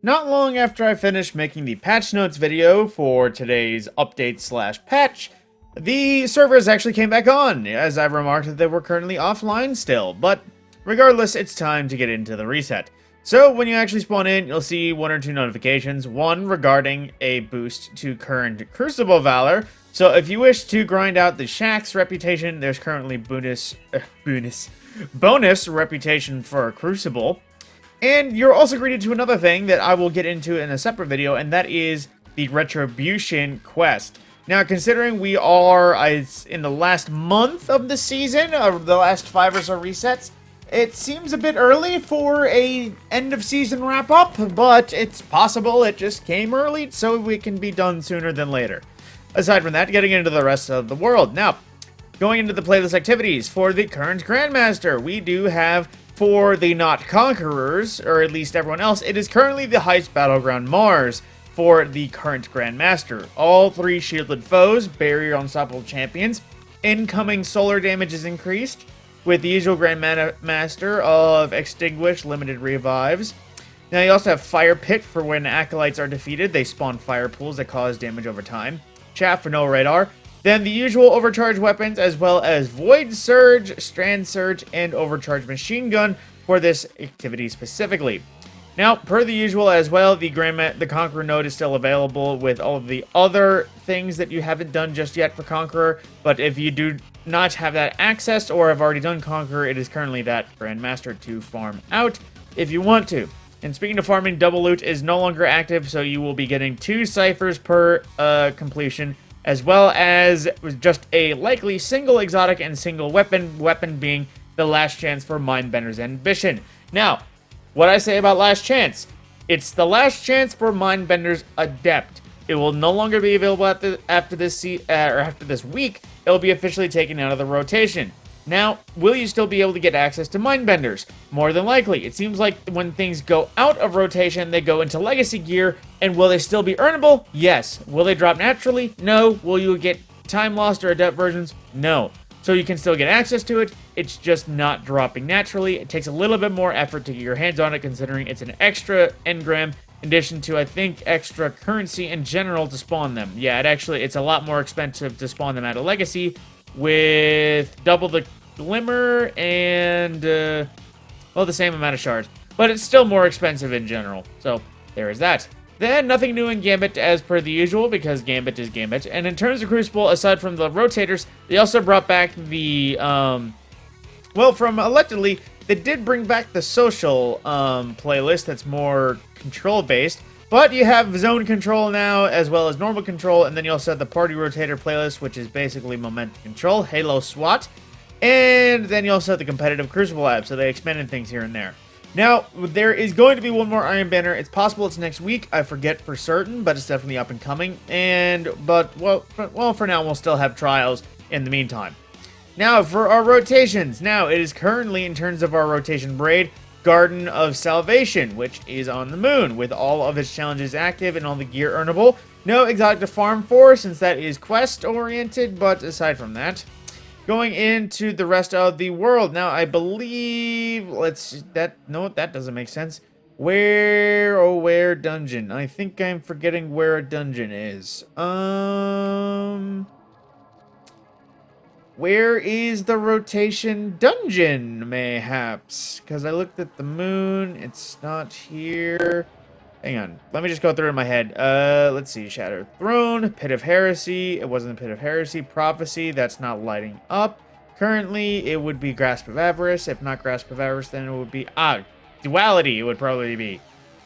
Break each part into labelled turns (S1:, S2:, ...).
S1: Not long after I finished making the patch notes video for today's update slash patch, the servers actually came back on, as I've remarked that they were currently offline still, but regardless, it's time to get into the reset. So when you actually spawn in, you'll see one or two notifications, one regarding a boost to current Crucible Valor. So if you wish to grind out the Shack's reputation, there's currently bonus reputation for Crucible. And you're also greeted to another thing that I will get into in a separate video, and that is the Retribution quest. Now, considering we are in the last month of the season, or the last 5 or so resets, it seems a bit early for a end of season wrap up, but it's possible it just came early, so we can be done sooner than later. Aside from that, getting into the rest of the world. Now, going into the playlist activities for the current Grandmaster, we do have for the not conquerors, or at least everyone else, it is currently the Heist Battleground Mars for the current Grandmaster. All 3 shielded foes, barrier unstoppable champions. Incoming solar damage is increased, with the usual Grandmaster of Extinguish, limited revives. Now you also have Fire Pit for when acolytes are defeated. They spawn fire pools that cause damage over time. Chaff for no radar. Then the usual overcharge weapons, as well as Void Surge, Strand Surge, and Overcharge Machine Gun for this activity specifically. Now, per the usual as well, the Conqueror node is still available with all of the other things that you haven't done just yet for Conqueror, but if you do not have that access or have already done Conqueror, it is currently that Grandmaster to farm out if you want to. And speaking of farming, Double Loot is no longer active, so you will be getting 2 ciphers per completion, as well as just a likely single exotic and single weapon being the last chance for Mindbenders Ambition. Now, what I say about last chance, it's the last chance for Mindbenders Adept. It will no longer be available after this week. It will be officially taken out of the rotation. Now, will you still be able to get access to Mindbenders? More than likely. It seems like when things go out of rotation, they go into Legacy gear, and will they still be earnable? Yes. Will they drop naturally? No. Will you get Time Lost or Adept versions? No. So you can still get access to it, it's just not dropping naturally. It takes a little bit more effort to get your hands on it, considering it's an extra engram, in addition to, I think, extra currency in general to spawn them. Yeah, it's a lot more expensive to spawn them out of Legacy, with double the Glimmer and, the same amount of shards. But it's still more expensive in general, so there is that. Then, nothing new in Gambit as per the usual, because Gambit is Gambit. And in terms of Crucible, aside from the rotators, they also brought back the, from Allegedly, they did bring back the social playlist that's more control-based. But you have zone control now, as well as normal control, and then you also have the party rotator playlist, which is basically momentum control, Halo SWAT. And then you also have the competitive Crucible app, so they expanded things here and there. Now, there is going to be one more Iron Banner. It's possible it's next week. I forget for certain, but it's definitely up and coming. But for now, we'll still have trials in the meantime. Now, for our rotations. Now, it is currently, in terms of our rotation braid, Garden of Salvation, which is on the moon, with all of its challenges active and all the gear earnable. No exotic to farm for, since that is quest-oriented, but aside from that, going into the rest of the world. Now, I believe, no, that doesn't make sense. Where dungeon? I think I'm forgetting where a dungeon is. Where is the rotation dungeon, mayhaps? Because I looked at the moon, it's not here. Hang on, let me just go through it in my head. Let's see, Shattered Throne, Pit of Heresy, it wasn't Pit of Heresy, Prophecy, that's not lighting up. Currently, it would be Grasp of Avarice. If not Grasp of Avarice, then it would be, Duality it would probably be.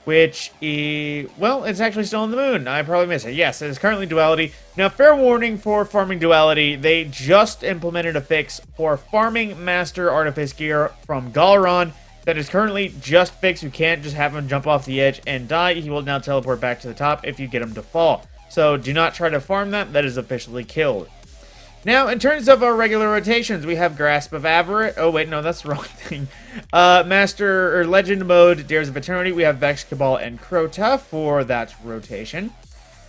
S1: Which is, it's actually still on the moon. I probably missed it. Yes, it is currently Duality. Now, fair warning for farming Duality, they just implemented a fix for farming Master Artifice gear from Galron that is currently just fixed. You can't just have him jump off the edge and die. He will now teleport back to the top if you get him to fall. So do not try to farm that. That is officially killed. Now, in terms of our regular rotations, we have Grasp of Avarice. Oh, wait, no, that's the wrong thing. Master or Legend mode, Dares of Eternity. We have Vex, Cabal, and Crota for that rotation.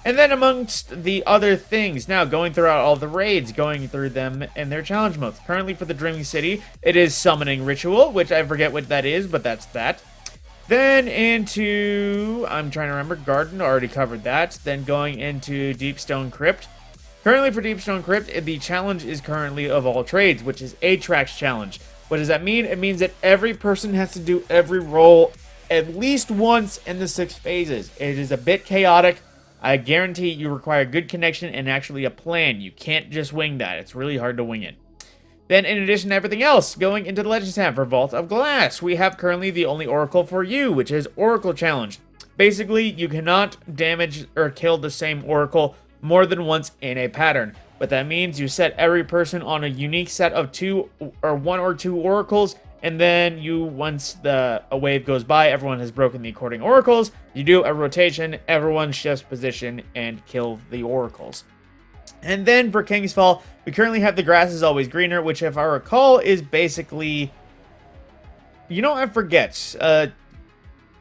S1: And then amongst the other things, now going throughout all the raids, going through them and their challenge modes. Currently for the Dreaming City, it is Summoning Ritual, which I forget what that is, but that's that. Then into, I'm trying to remember, Garden, already covered that. Then going into Deepstone Crypt. Currently for Deepstone Crypt, the challenge is currently of all trades, which is a tracks challenge. What does that mean? It means that every person has to do every role at least once in the 6 phases. It is a bit chaotic. I guarantee you require good connection and actually a plan. You can't just wing that. It's really hard to wing it. Then, in addition to everything else, going into the Legends tab for Vault of Glass, we have currently the only Oracle for you, which is Oracle Challenge. Basically, you cannot damage or kill the same Oracle more than once in a pattern. What that means, you set every person on a unique set of 1 or 2 oracles, and then once a wave goes by, everyone has broken the according oracles, you do a rotation, everyone shifts position, and kill the oracles. And then for King's Fall, we currently have the grass is always greener, which if I recall is basically... I forget.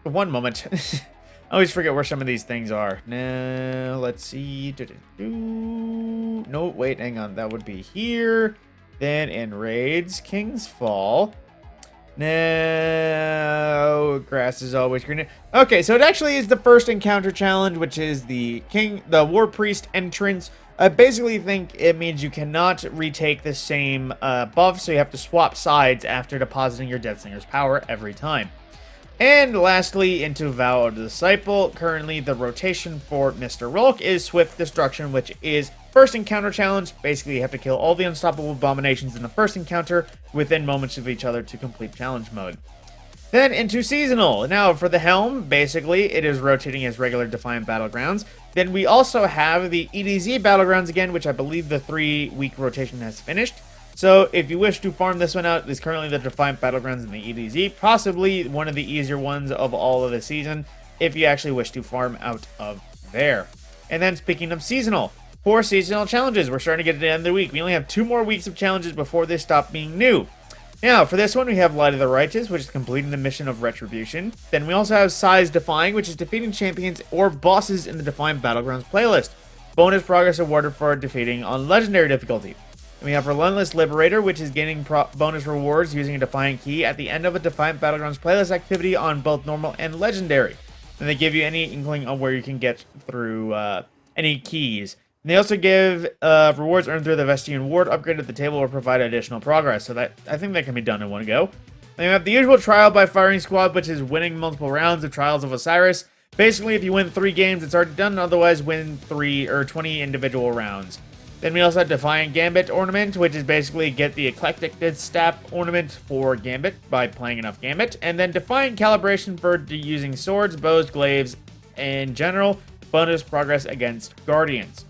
S1: One moment. I always forget where some of these things are. Now, let's see. No, wait, hang on. That would be here. Then in Raids, King's Fall. No, grass is always greener. Okay, so it actually is the first encounter challenge, which is the War Priest entrance. I basically think it means you cannot retake the same buff, so you have to swap sides after depositing your Deathslinger's power every time. And lastly, into Vow of the Disciple, currently the rotation for Mr. Rolk is Swift Destruction, which is first encounter challenge. Basically, you have to kill all the unstoppable abominations in the first encounter within moments of each other to complete challenge mode. Then into Seasonal. Now, for the Helm, basically, it is rotating as regular Defiant Battlegrounds. Then we also have the EDZ Battlegrounds again, which I believe the 3-week rotation has finished. So, if you wish to farm this one out, it's currently the Defiant Battlegrounds in the EDZ. Possibly one of the easier ones of all of the season, if you actually wish to farm out of there. And then, speaking of Seasonal, for Seasonal challenges, we're starting to get to the end of the week. We only have 2 more weeks of challenges before they stop being new. Now, for this one, we have Light of the Righteous, which is completing the mission of Retribution. Then we also have Size Defying, which is defeating champions or bosses in the Defiant Battlegrounds playlist. Bonus progress awarded for defeating on Legendary difficulty. And we have Relentless Liberator, which is gaining bonus rewards using a Defiant Key at the end of a Defiant Battlegrounds playlist activity on both Normal and Legendary. And they give you any inkling on where you can get through any keys. And they also give rewards earned through the Vestian Ward upgrade at the table or provide additional progress. So that I think that can be done in one go. Then we have the usual Trial by Firing Squad, which is winning multiple rounds of Trials of Osiris. Basically, if you win 3 games, it's already done. Otherwise, win 3 or 20 individual rounds. Then we also have Defiant Gambit Ornament, which is basically get the Eclectic Staff Ornament for Gambit by playing enough Gambit. And then Defiant Calibration for using swords, bows, glaives, in general. Bonus progress against Guardians.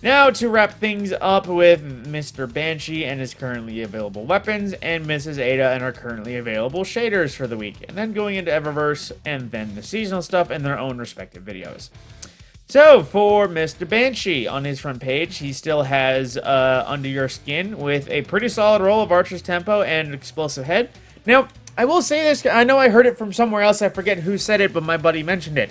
S1: Now to wrap things up with Mr. Banshee and his currently available weapons, and Mrs. Ada and our currently available shaders for the week. And then going into Eververse, and then the seasonal stuff in their own respective videos. So, for Mr. Banshee, on his front page, he still has Under Your Skin with a pretty solid roll of Archer's Tempo and Explosive Head. Now, I will say this, I know I heard it from somewhere else, I forget who said it, but my buddy mentioned it.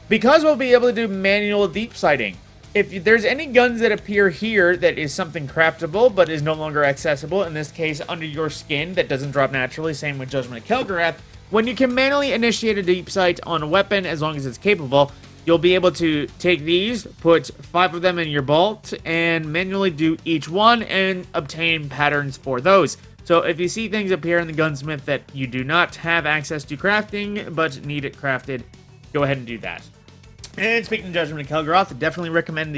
S1: Because we'll be able to do manual deep sighting, if there's any guns that appear here that is something craftable but is no longer accessible, in this case, Under Your Skin, that doesn't drop naturally, same with Judgment of Kel'Garath, when you can manually initiate a deep sight on a weapon, as long as it's capable, you'll be able to take these, put 5 of them in your vault, and manually do each one and obtain patterns for those. So if you see things appear in the gunsmith that you do not have access to crafting, but need it crafted, go ahead and do that. And speaking of Judgment of Kel'Garath, definitely recommend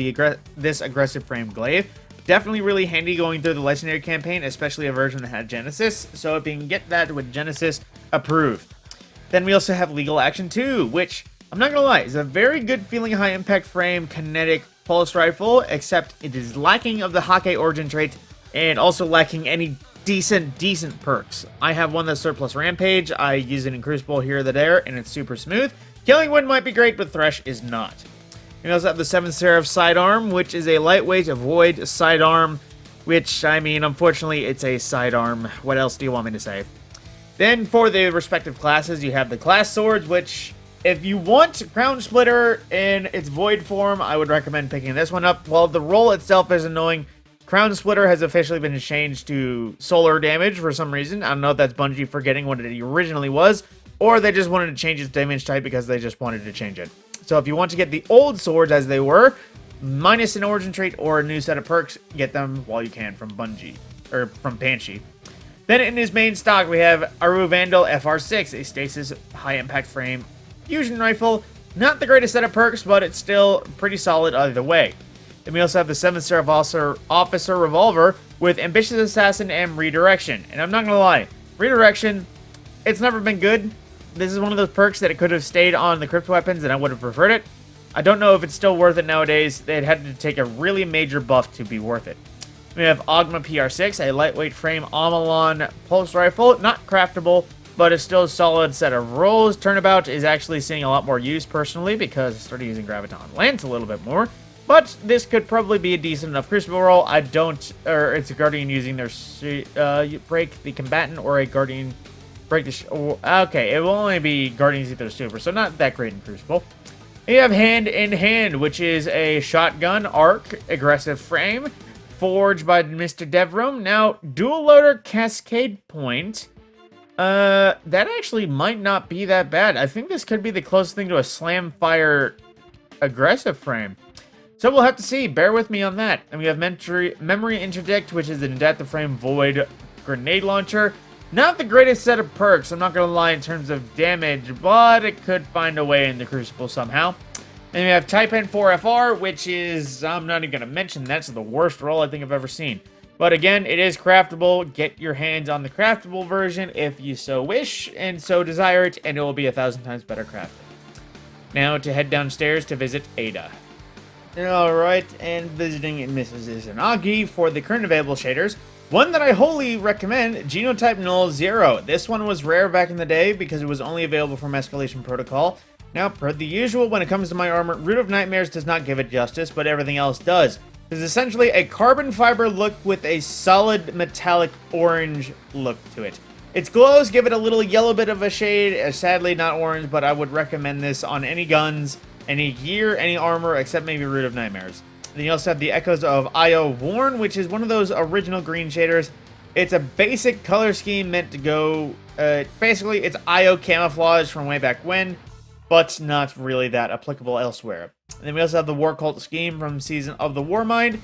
S1: this aggressive frame glaive. Definitely really handy going through the Legendary campaign, especially a version that had Genesis. So if you can get that with Genesis, approved. Then we also have Legal Action 2, which, I'm not gonna lie, is a very good feeling high impact frame kinetic pulse rifle, except it is lacking of the Hake origin trait and also lacking any decent perks. I have one that's Surplus Rampage. I use it in Crucible here or there, and it's super smooth. Killing Wind might be great, but Thresh is not. We also have the 7th Seraph Sidearm, which is a lightweight avoid sidearm, which, I mean, unfortunately, it's a sidearm. What else do you want me to say? Then, for the respective classes, you have the class swords, which, if you want Crown Splitter in its void form, I would recommend picking this one up. While the roll itself is annoying, Crown Splitter has officially been changed to solar damage for some reason. I don't know if that's Bungie forgetting what it originally was, or they just wanted to change its damage type because they just wanted to change it. So if you want to get the old swords as they were, minus an origin trait or a new set of perks, get them while you can from Bungie, or from Banshee. Then in his main stock, we have Aru Vandal FR6, a stasis high-impact frame fusion rifle. Not the greatest set of perks, but it's still pretty solid either way. Then we also have the 7-star officer revolver with Ambitious Assassin and Redirection. And I'm not going to lie, Redirection, it's never been good. This is one of those perks that it could have stayed on the crypt weapons and I would have preferred it. I don't know if it's still worth it nowadays. They'd had to take a really major buff to be worth it. We have Ogma PR6, a lightweight frame Amalon pulse rifle. Not craftable, but it's still a solid set of rolls. Turnabout is actually seeing a lot more use personally because I started using Graviton Lance a little bit more. But this could probably be a decent enough crucible roll. It's a Guardian using their break the combatant or a Guardian break the... okay, it will only be Guardians either super, so not that great in crucible. You have Hand in Hand, which is a shotgun arc aggressive frame. Forged by Mr. Devrum. Now, dual loader cascade point. That actually might not be that bad. I think this could be the closest thing to a slam fire aggressive frame. So we'll have to see. Bear with me on that. And we have Memory Interdict, which is an adaptive frame void grenade launcher. Not the greatest set of perks, I'm not going to lie, in terms of damage, but it could find a way in the Crucible somehow. And we have Taipan 4FR, which is, I'm not even going to mention, that's the worst roll I think I've ever seen. But again, it is craftable. Get your hands on the craftable version if you so wish and so desire it, and it will be 1,000 times better crafted. Now to head downstairs to visit Ada. Alright, and visiting Mrs. Izanagi for the current available shaders. One that I wholly recommend, Genotype Null 0. This one was rare back in the day because it was only available from Escalation Protocol. Now, per the usual, when it comes to my armor, Root of Nightmares does not give it justice, but everything else does. It's essentially a carbon fiber look with a solid metallic orange look to it. Its glows give it a little yellow bit of a shade, sadly not orange, but I would recommend this on any guns, any gear, any armor, except maybe Root of Nightmares. Then you also have the Echoes of Io Worn, which is one of those original green shaders. It's a basic color scheme meant to go, basically it's Io camouflage from way back when, but not really that applicable elsewhere. And then we also have the War Cult scheme from Season of the Warmind,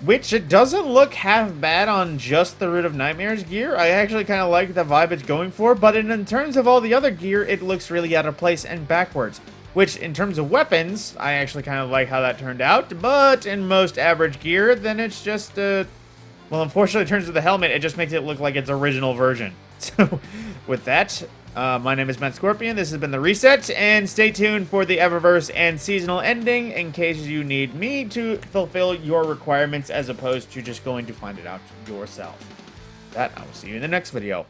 S1: which it doesn't look half bad on just the Root of Nightmares gear. I actually kind of like the vibe it's going for, but in terms of all the other gear, it looks really out of place and backwards. Which, in terms of weapons, I actually kind of like how that turned out, but in most average gear, then it's just, well, unfortunately, in terms of the helmet, it just makes it look like its original version. So, with that, my name is Matt Scorpion, this has been The Reset, and stay tuned for the Eververse and seasonal ending in case you need me to fulfill your requirements as opposed to just going to find it out yourself. That, I will see you in the next video.